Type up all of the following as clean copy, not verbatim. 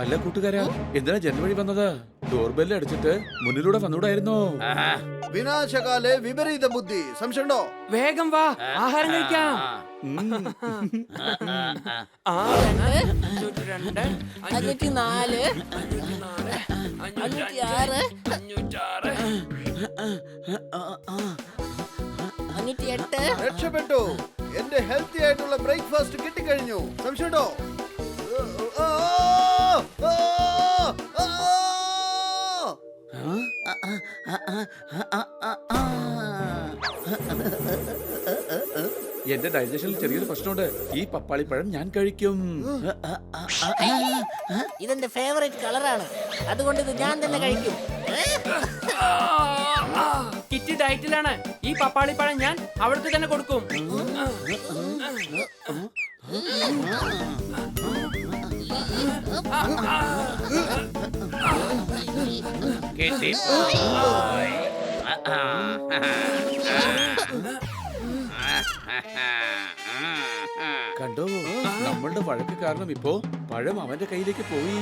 അല്ല കൂട്ടുകാരാ, എന്തിനാ ജനൽ വഴി വന്നത്? ഡോർബെല്ല് അടിച്ചിട്ട് മുന്നിലൂടെ വന്നൂടായിരുന്നോ? വിനാശകാലെ വിപരീത ബുദ്ധി. സംശയമുണ്ടോ? വേഗം വാ, ആഹാരം കഴിക്കാം. 508 രക്ഷപ്പെട്ടു. എന്റെ ഹെൽത്തി ആയിട്ടുള്ള ബ്രേക്ക്ഫാസ്റ്റ് കിട്ടിക്കഴിഞ്ഞു. സംശയമുണ്ടോ? എന്റെ ഡൈജഷനിൽ ചെറിയൊരു പ്രശ്നമുണ്ട്. ഈ പപ്പാളിപ്പഴം ഞാൻ കഴിക്കും. ഇതെന്റെ ഫേവറേറ്റ് കളറാണ്, അതുകൊണ്ട് ഇത് ഞാൻ തന്നെ കഴിക്കും. കിറ്റി ഡയറ്റിലാണ്. ഈ പപ്പാളിപ്പഴം ഞാൻ അവിടുത്തെ തന്നെ കൊടുക്കും. കണ്ടോ, നമ്മളുടെ വഴക്ക് കാരണം ഇപ്പോ പഴം അവന്റെ കയ്യിലേക്ക് പോയി.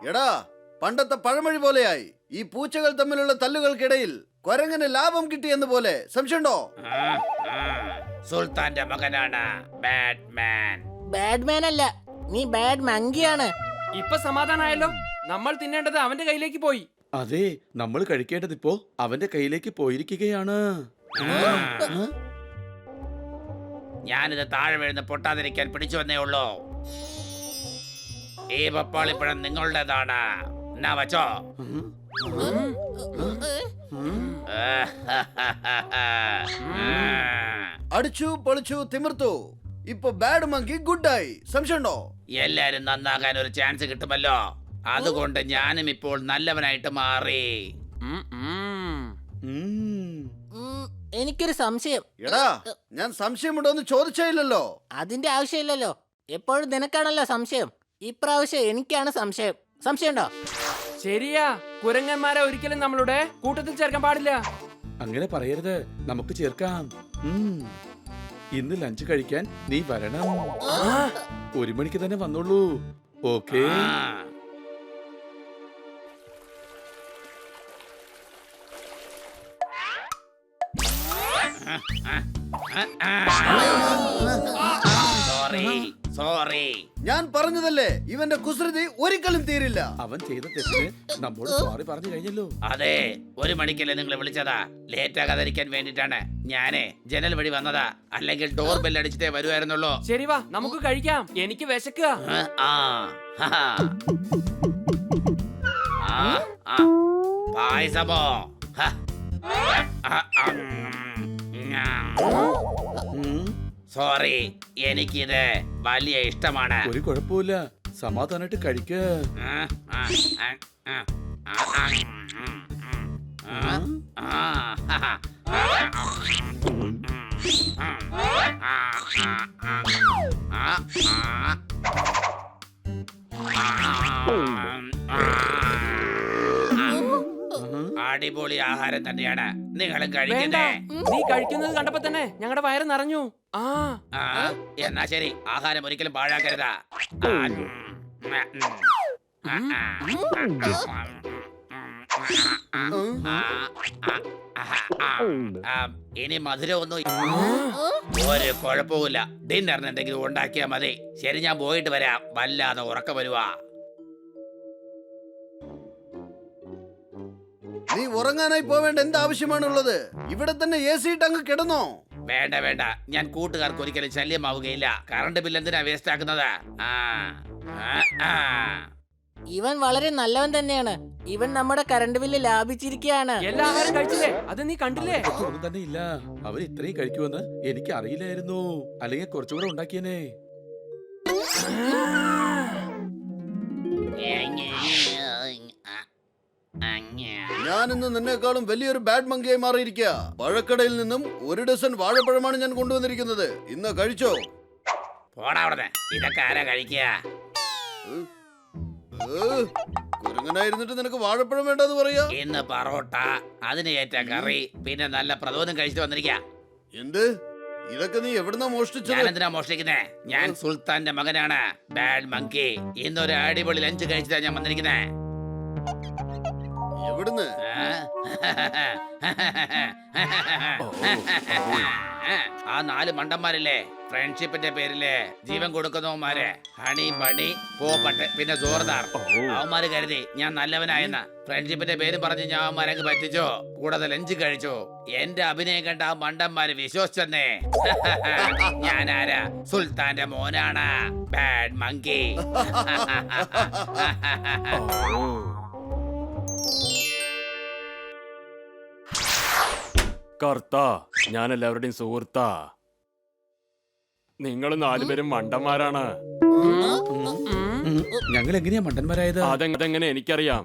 എടാ, പണ്ടത്തെ പഴമൊഴി പോലെയായി. ഈ പൂച്ചകൾ തമ്മിലുള്ള തല്ലുകൾക്കിടയിൽ കൊരങ്ങനെ ലാഭം കിട്ടിയെന്ന് പോലെ. സംശയമുണ്ടോ? സുൽത്താന്റെ മകനാണ് ബാറ്റ്മാൻ. ബാഡ്മാൻ അല്ല, നീ ബാഡ് മങ്കിയാണ്. ഇപ്പൊ സമാധാനായല്ലോ. നമ്മൾ തിന്നേണ്ടത് അവന്റെ കയ്യിലേക്ക് പോയി. അതെ, നമ്മൾ കഴിക്കേണ്ടത് ഇപ്പോ അവന്റെ കയ്യിലേക്ക് പോയിരിക്കുകയാണ്. ഞാനിത് താഴെ വീഴുന്ന പൊട്ടാതിരിക്കാൻ പിടിച്ചു വന്നേ ഉള്ളൂ. ഈ പപ്പാളിപ്പഴം നിങ്ങളുടേതാണ്. എന്നാ വച്ചോ. അടിച്ചു പൊളിച്ചു തിമിർത്തു. ഇപ്പൊ ബാഡ് മങ്കി ഗുഡായി. സംശയമുണ്ടോ? എല്ലാരും നന്നാകാൻ ഒരു ചാൻസ് കിട്ടുമല്ലോ. അതുകൊണ്ട് ഞാനും ഇപ്പോൾ നല്ലവനായിട്ട് മാറി. എനിക്കൊരു സംശയം. എടാ, ഞാൻ സംശയമുണ്ടോന്ന് ചോദിച്ചില്ലല്ലോ. അതിന്റെ ആവശ്യമില്ലല്ലോ, എപ്പോഴും നിനക്കാണല്ലോ സംശയം. ഇപ്രാവശ്യം എനിക്കാണ് സംശയം. സംശയമുണ്ടോ? ശരിയാ, കുരങ്ങന്മാരെ ഒരിക്കലും നമ്മളുടെ കൂട്ടത്തിൽ ചേർക്കാൻ പാടില്ല. അങ്ങനെ പറയരുത്, നമുക്ക് ചേർക്കാം. ഇന്ന് ലഞ്ച് കഴിക്കാൻ നീ വരണം. 1 മണിക്ക് തന്നെ വന്നോളൂ. ഓക്കേ? സോറി. ഞാൻ പറഞ്ഞതല്ലേ, ഇവന്റെ കുസൃതി ഒരിക്കലും തീരില്ല. അവൻ ചെയ്ത തെറ്റിന് നമ്മോട് സോറി പറഞ്ഞു കഴിഞ്ഞല്ലോ. അതെ, 1 മണിക്കല്ലേ നിങ്ങൾ വിളിച്ചതാ. ലേറ്റ് ആകാതിരിക്കാൻ വേണ്ടിട്ടാണ് ഞാനേ ജനൽ വഴി വന്നതാ. അല്ലെങ്കിൽ ഡോർ ബെൽ അടിച്ചിട്ടേ വരുമായിരുന്നുള്ളൂ. ശരി വാ, നമുക്ക് കഴിക്കാം. എനിക്ക് വിശക്കുക. പായസമോ? സോറി, എനിക്കിത് വലിയ ഇഷ്ടമാണ്. ഒരു കുഴപ്പമില്ല, സമാധാനായിട്ട് കഴിക്ക. അടിപൊളി ആഹാരം തന്നെയാണ്. നിങ്ങളും കഴിക്കണ്ടേ? നീ കഴിക്കുന്നത് കണ്ടപ്പോ തന്നെ ഞങ്ങളുടെ വയറ് നിറഞ്ഞു. എന്നാ ശരി, ആഹാരം ഒരിക്കലും പാഴാക്കരുതാ. ഇനി മധുരമൊന്നും ഒരു കുഴപ്പമില്ല. ഡിന്നറിന് എന്തെങ്കിലും ഉണ്ടാക്കിയാ മതി. ശരി, ഞാൻ പോയിട്ട് വരാം. വല്ലാതെ ഉറക്കം വരുവാ. നീ ഉറങ്ങാനായി പോവേണ്ട എന്ത് ആവശ്യമാണുള്ളത്? ഇവിടെ തന്നെ AC ഇട്ട് അങ്ങ് കിടന്നോ? വേണ്ട, ഞാൻ കൂട്ടുകാർക്ക് ഒരിക്കലും ശല്യമാവുകയില്ല. കറണ്ട് ബില്ല് എന്തിനാ വേസ്റ്റ് ആക്കുന്നത്? ഇവൻ വളരെ നല്ലവൻ തന്നെയാണ്. ഇവൻ നമ്മുടെ കറണ്ട് ബില്ല് ലാഭിച്ചിരിക്കുകയാണ്. എല്ലാ ആഹാരം കഴിച്ചില്ലേ? അത് നീ കണ്ടില്ലേ? ഒന്നും തന്നെ ഇല്ല. അവർ ഇത്രയും കഴിക്കുമെന്ന് എനിക്ക് അറിയില്ലായിരുന്നു. അല്ലെങ്കിൽ കുറച്ചുകൂടെ ഉണ്ടാക്കിയനെ. ഞാനിന്ന് നിന്നേക്കാളും വലിയൊരു ബാഡ് മങ്കിയായി മാറിയിരിക്കുക. പഴക്കടയിൽ നിന്നും 1 ഡസൻ വാഴപ്പഴമാണ് ഞാൻ കൊണ്ടുവന്നിരിക്കുന്നത്. ഇന്ന് കഴിച്ചോ? പോടാ അവിടുന്ന്. ഇതൊക്കെ ആരാ കഴിക്കുക? കുരങ്ങനായിരുന്നിട്ട് നിനക്ക് വാഴപ്പഴം വേണ്ടെന്ന് പറയാ? ഇന്ന് പറോട്ട, അതിന് ഏറ്റ കറി, പിന്നെ നല്ല പ്രദോഷം കഴിച്ചിട്ട് വന്നിരിക്ക. എന്ത്? ഇതൊക്കെ നീ എവിടുന്നാ മോഷ്ടിച്ചത്? ഞാൻ എന്തിനാ മോഷ്ടിക്കുന്നേ? ഞാൻ സുൽത്താന്റെ മകനാണ്, ബാഡ് മങ്കി. ഇന്നൊരു അടിപൊളി ലഞ്ച് കഴിച്ചിട്ടാ ഞാൻ വന്നിരിക്കുന്നേ. എവിടുന്ന്? ആ 4 മണ്ടന്മാരില്ലേ, ഫ്രണ്ട്ഷിപ്പിന്റെ പേരില് ജീവൻ കൊടുക്കുന്നവന്മാര്, ഹണി ബണി, പോപ്പട്ട്, പിന്നെ ജോർദാർ. അവന്മാര് കരുതി ഞാൻ നല്ലവനായെന്ന. ഫ്രണ്ട്ഷിപ്പിന്റെ പേര് പറഞ്ഞ് ഞാൻ അവന്മാരങ്ങ് പറ്റിച്ചോ, കൂടാതെ ലഞ്ച് കഴിച്ചു. എന്റെ അഭിനയം കണ്ട ആ മണ്ടന്മാര് വിശ്വസിച്ചെന്നേ. ഞാനാരാ? സുൽത്താന്റെ മോനാണ്, ബാഡ് മങ്കി. കർത്താ, ഞാൻ എല്ലാവരുടെയും സുഹൃത്താ. നിങ്ങൾ 4 പേരും മണ്ടന്മാരാണ്. ഞങ്ങൾ എങ്ങനെയാ മണ്ടന്മാരായത്? അതെങ്ങനെ എനിക്കറിയാം.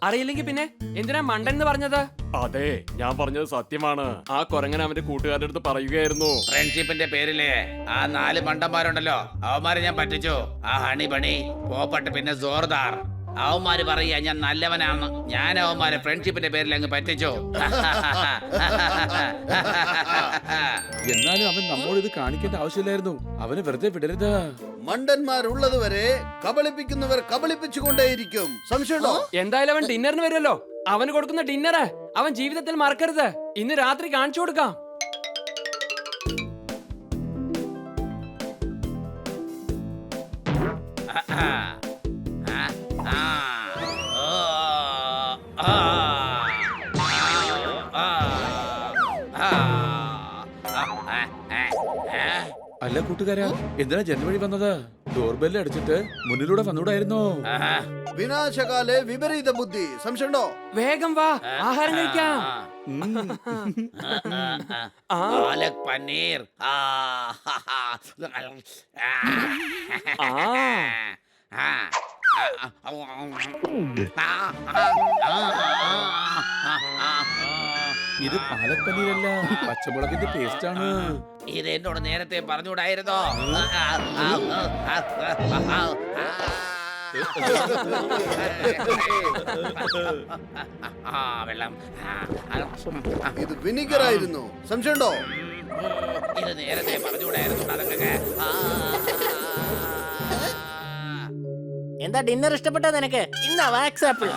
അറിയില്ലെങ്കിൽ പിന്നെ എന്തിനാ മണ്ടൻ എന്ന് പറഞ്ഞത്? അതെ, ഞാൻ പറഞ്ഞത് സത്യമാണ്. ആ കുരങ്ങൻ അവന്റെ കൂട്ടുകാരുടെ അടുത്ത് പറയുകയായിരുന്നു. ഫ്രണ്ട്ഷിപ്പിന്റെ പേരില് ആ 4 മണ്ടന്മാരുണ്ടല്ലോ, അവന്മാരെ ഞാൻ പറ്റിച്ചു. ആ ഹണി ബണി, പോപ്പട്ട്, പിന്നെ ജോർദാർ. അവന്മാര് പറയാ ഞാൻ നല്ലവനാണ്. ഞാൻ അവന്മാരെ ഫ്രണ്ട്ഷിപ്പിന്റെ പേരിൽ അങ്ങ് പറ്റിച്ചു. എന്നാലും അവൻ നമ്മോട് ഇത് കാണിക്കേണ്ട ആവശ്യമില്ലായിരുന്നു. അവനെ വെറുതെ വിടരുത്. മണ്ടന്മാരുള്ളത് വരെ കബളിപ്പിക്കുന്നവർ കബളിപ്പിച്ചുകൊണ്ടേയിരിക്കും. സംശയമുണ്ടോ? എന്തായാലും അവൻ ഡിന്നറിന് വരുമല്ലോ. അവന് കൊടുക്കുന്ന ഡിന്നർ അവൻ ജീവിതത്തിൽ മറക്കരുത്. ഇന്ന് രാത്രി കാണിച്ചു കൊടുക്കാം. അല്ല കൂട്ടുകാരാ, എന്തിനാ ജനൽ വഴി വന്നത്? ഡോർബെല്ല് അടിച്ചിട്ട് മുന്നിലൂടെ വന്നൂടായിരുന്നോ? വിനാശകാലെ വിപരീത ബുദ്ധി. സംശയമുണ്ടോ? വേഗം വാ, ആഹാരം കഴിക്കാം. പാലക് പനീർ. ഇത് പാലക് പനീരല്ല, പച്ചമുളകിന്റെ പേസ്റ്റ് ആണ്. ഇത് എന്നോട് നേരത്തെ പറഞ്ഞുകൂടായിരുന്നോ? വെള്ളം. ഇത് വിനിഗർ ആയിരുന്നു. സംശയമുണ്ടോ? ഇത് നേരത്തെ പറഞ്ഞുകൂടായിരുന്നു. അതൊക്കെ എന്താ ഡിന്നർ ഇഷ്ടപ്പെട്ടോ നിനക്ക്? ഇന്നാ വാക്സ് ആപ്പിൾ.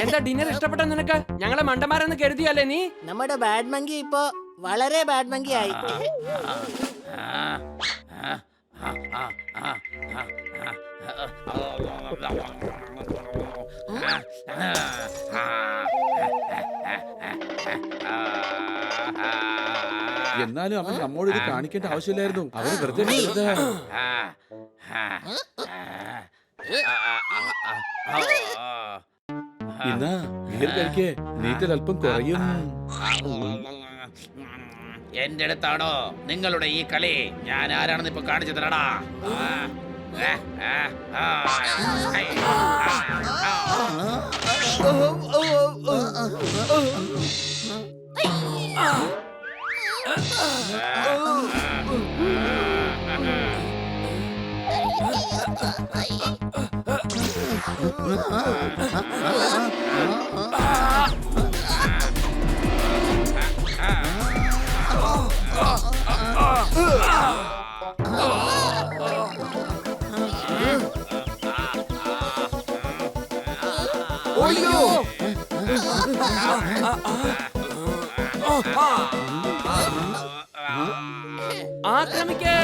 എന്താ ഡിന്നർ ഇഷ്ടപ്പെട്ടോ നിനക്ക്? ഞങ്ങളെ മണ്ടന്മാരെന്ന് കരുതിയല്ലേ നീ? നമ്മുടെ ബാഡ് മങ്കി ഇപ്പോ വളരെ ബാഡ് മങ്കി ആയി. എന്നാലും അവൻ നമ്മോട് ഇത് കാണിക്കേണ്ട ആവശ്യമില്ലായിരുന്നു. അവന് വെറുതെ വിടരുത്. ഇന്നാ ബിയർ കഴിക്കേ, നീറ്റൽ അല്പം കുറയും. എന്റെ അടുത്താണോ നിങ്ങളുടെ ഈ കളി? ഞാൻ ആരാണെന്ന് ഇപ്പൊ കാണിച്ചു തരടാ. ആക്രമിക്കേ.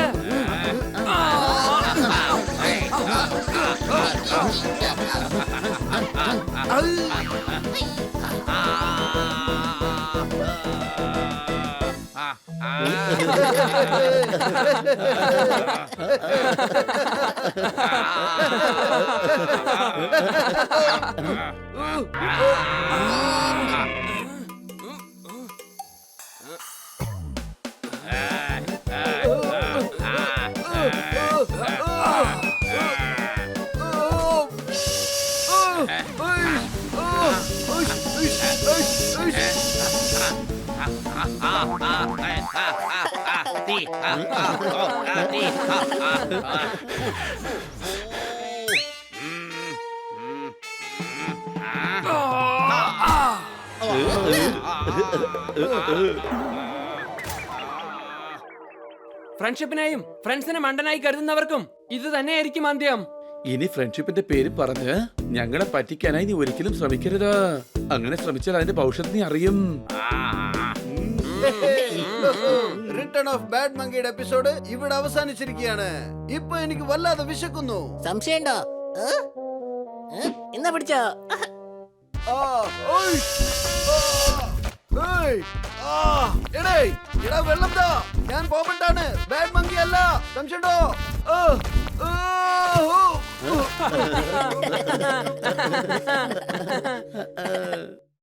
ടീ ആ ആ ഓ ആ ടീ ആ ആ ആ ഫ്രണ്ട്ഷിപ്പിനെയും ഫ്രണ്ട്സിനെ മണ്ടനായി കരുതുന്നവർക്കും ഇത് തന്നെയായിരിക്കും അന്ത്യം. ഇനി ഫ്രണ്ട്ഷിപ്പിന്റെ പേര് പറഞ്ഞ് ഞങ്ങളെ പറ്റിക്കാനായി നീ ഒരിക്കലും ശ്രമിക്കരുത്. അങ്ങനെ ശ്രമിച്ചാൽ അതിന്റെ ഭവിഷ്യത്ത് നീ അറിയും. റിട്ടേൺ ഓഫ് ബാഡ് മങ്കിയുടെ എപ്പിസോഡ് ഇവിടെ അവസാനിച്ചിരിക്കുകയാണ്. ഇപ്പൊ എനിക്ക് വല്ലാതെ വിശക്കുന്നു. സംശയമുണ്ടോ? എന്നാ പിടിച്ചോ. ആ, ഓയ്, ആ, ഏയ്, ആ, എടേയ്, എടാ വെള്ളം താ. ഞാൻ പോപ്പട്ടാണ്, ബാഡ് മങ്കി അല്ല. സംശയമുണ്ടോ? ആ, ആ, ഓ, ഓ.